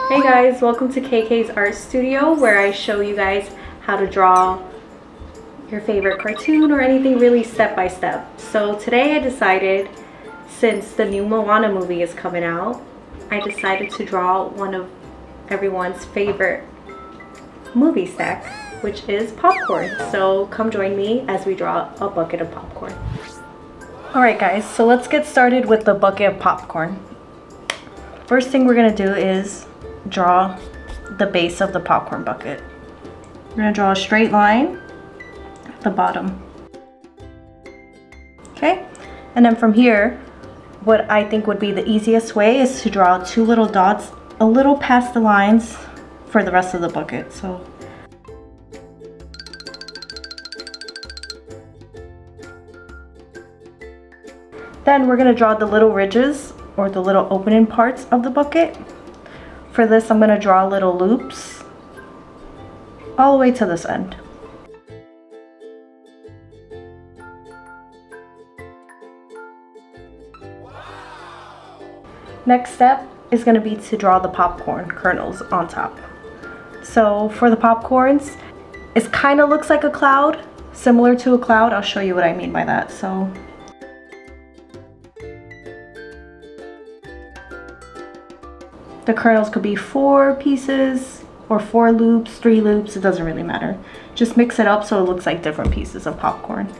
Hey guys, welcome to KK's Art Studio, where I show you guys how to draw your favorite cartoon or anything really step by step. So today I decided, since the new Moana movie is coming out, I decided to draw one of everyone's favorite movie snack, which is popcorn. So come join me as we draw a bucket of popcorn. Alright guys, so let's get started with the bucket of popcorn. First thing we're going to do is draw the base of the popcorn bucket. We're going to draw a straight line at the bottom. Okay, and then from here, what I think would be the easiest way is to draw two little dots a little past the lines for the rest of the bucket. So then we're going to draw the little ridges or the little opening parts of the bucket. For this, I'm going to draw little loops all the way to this end. Next step is going to be to draw the popcorn kernels on top. So for the popcorns, it kind of looks like a cloud, similar to a cloud. I'll show you what I mean by that. So the kernels could be 4 pieces or 4 loops, 3 loops, it doesn't really matter. Just mix it up so it looks like different pieces of popcorn.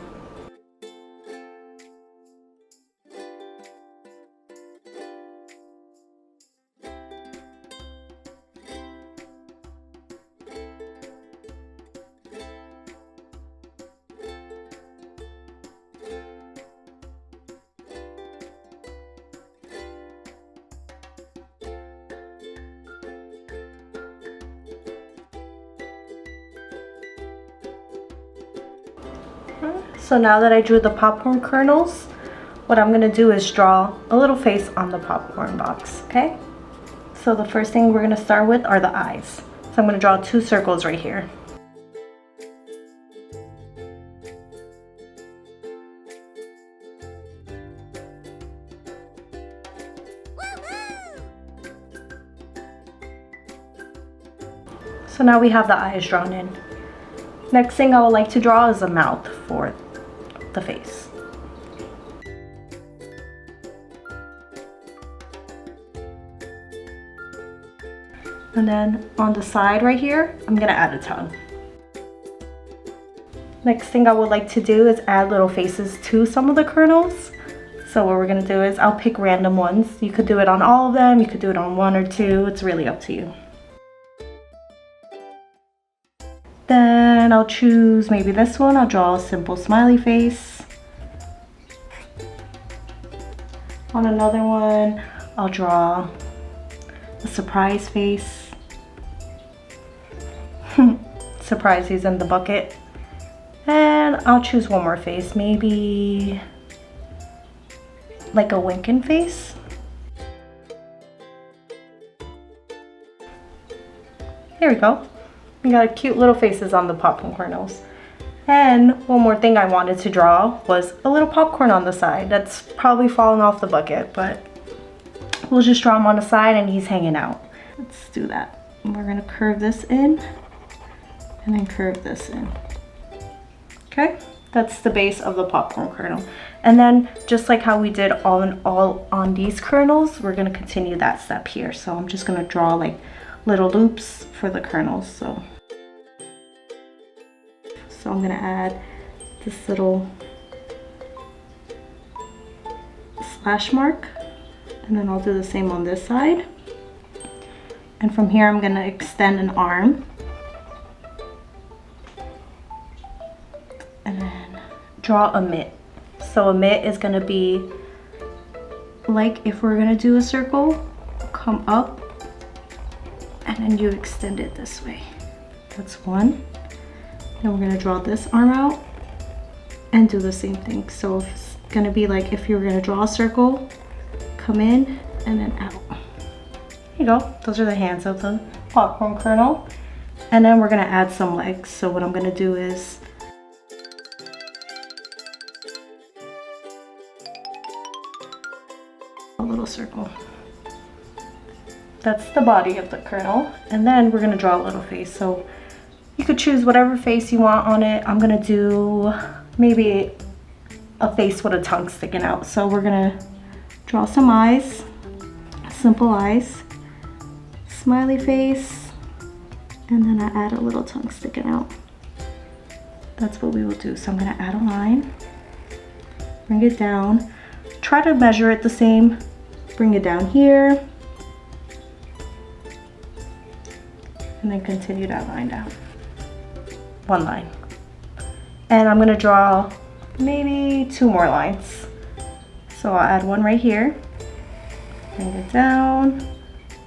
So now that I drew the popcorn kernels, what I'm going to do is draw a little face on the popcorn box, okay? So the first thing we're going to start with are the eyes. So I'm going to draw 2 circles right here. So now we have the eyes drawn in. Next thing I would like to draw is a mouth for the face. And then on the side right here, I'm gonna add a tongue. Next thing I would like to do is add little faces to some of the kernels. So what we're gonna do is I'll pick random ones. You could do it on all of them, you could do it on 1 or 2, it's really up to you. Then I'll choose maybe this one. I'll draw a simple smiley face. On another one, I'll draw a surprise face. Surprise, he's in the bucket. And I'll choose one more face, maybe like a winking face. There we go. We got cute little faces on the popcorn kernels. And one more thing I wanted to draw was a little popcorn on the side. That's probably fallen off the bucket, but we'll just draw him on the side and he's hanging out. Let's do that. And we're gonna curve this in and then curve this in. Okay, that's the base of the popcorn kernel. And then just like how we did all on these kernels, we're gonna continue that step here. So I'm just gonna draw like little loops for the kernels. So I'm gonna add this little slash mark, and then I'll do the same on this side. And from here I'm gonna extend an arm and then draw a mitt. So a mitt is gonna be like, if we're gonna do a circle, come up and then you extend it this way. That's one. Then we're gonna draw this arm out and do the same thing. So it's gonna be like if you were gonna draw a circle, come in and then out. There you go. Those are the hands of the popcorn kernel. And then we're gonna add some legs. So what I'm gonna do is a little circle. that's the body of the kernel. And then we're gonna draw a little face. So you could choose whatever face you want on it. I'm gonna do maybe a face with a tongue sticking out. So we're gonna draw some eyes, simple eyes, smiley face, and then I add a little tongue sticking out. That's what we will do. So I'm gonna add a line, bring it down, try to measure it the same, bring it down here, and then continue that line down. One line. And I'm gonna draw maybe 2 more lines. So I'll add one right here, bring it down,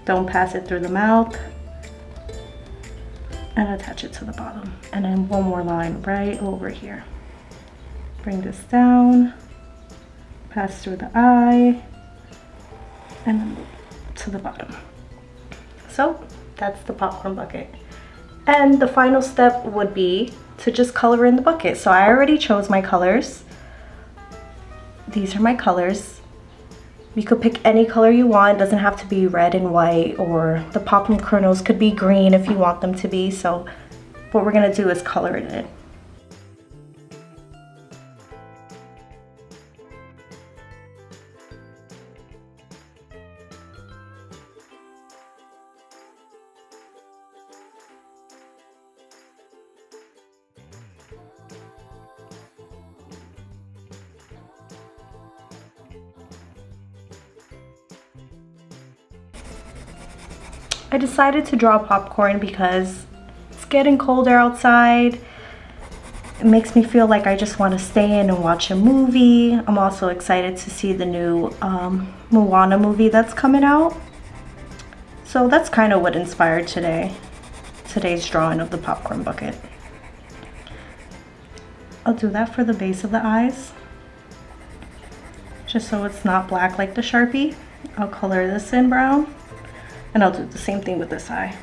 don't pass it through the mouth, and attach it to the bottom. And then one more line right over here. Bring this down, pass through the eye, and then to the bottom. So that's the popcorn bucket. And the final step would be to just color in the bucket. So I already chose my colors. These are my colors. You could pick any color you want. It doesn't have to be red and white, or the popcorn kernels could be green if you want them to be. So what we're gonna do is color it in. I decided to draw popcorn because it's getting colder outside. It makes me feel like I just want to stay in and watch a movie. I'm also excited to see the new Moana movie that's coming out. So that's kind of what inspired today's drawing of the popcorn bucket. I'll do that for the base of the eyes, just so it's not black like the Sharpie. I'll color this in brown. And I'll do the same thing with this eye.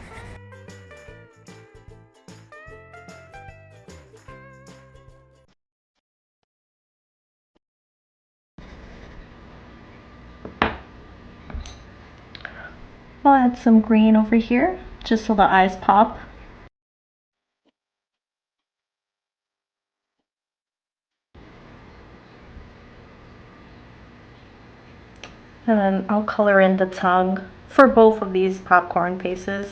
I'll add some green over here, just so the eyes pop. And then I'll color in the tongue for both of these popcorn faces,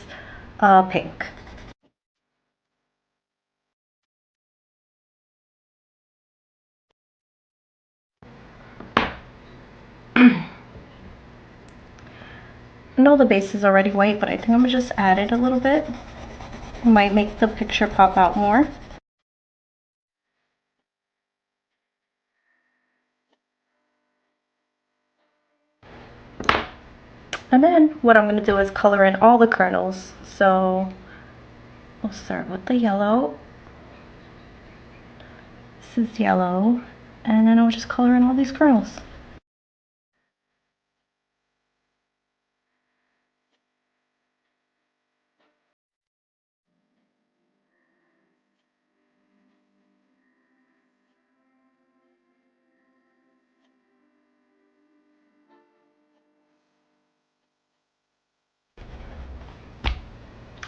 pink. I know the base is already white, but I think I'm gonna just add it a little bit. It might make the picture pop out more. And then what I'm gonna do is color in all the kernels. So we'll start with the yellow. This is yellow. And then I'll just color in all these kernels.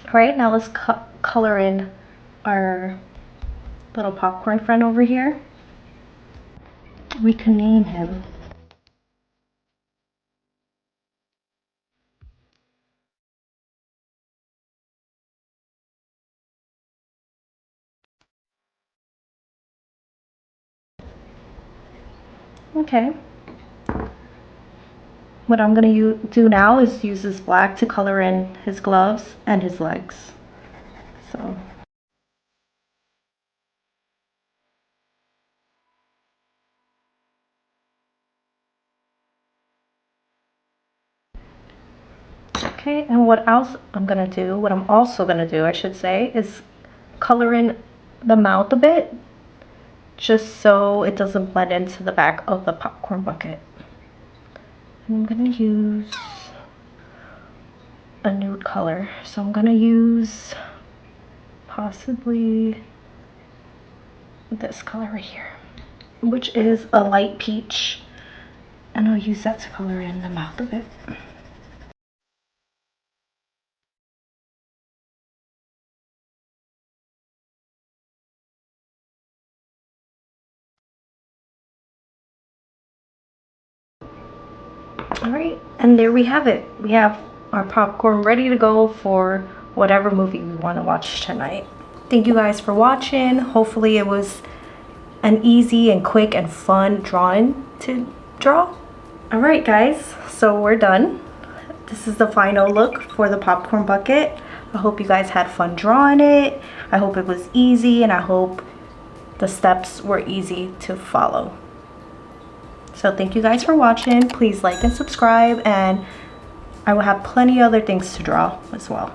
Alright, now let's color in our little popcorn friend over here. We can name him. Okay. What I'm going to do now is use this black to color in his gloves and his legs. So. Okay, and what else I'm going to do, what I'm also going to do, I should say, is color in the mouth a bit, just so it doesn't blend into the back of the popcorn bucket. I'm going to use a nude color, so I'm going to use possibly this color right here, which is a light peach, and I'll use that to color in the mouth of it. All right, and there we have it. We have our popcorn ready to go for whatever movie we want to watch tonight. Thank you guys for watching. Hopefully it was an easy and quick and fun drawing to draw. All right guys, so we're done. This is the final look for the popcorn bucket. I hope you guys had fun drawing it. I hope it was easy, and I hope the steps were easy to follow. So thank you guys for watching. Please like and subscribe, and I will have plenty of other things to draw as well.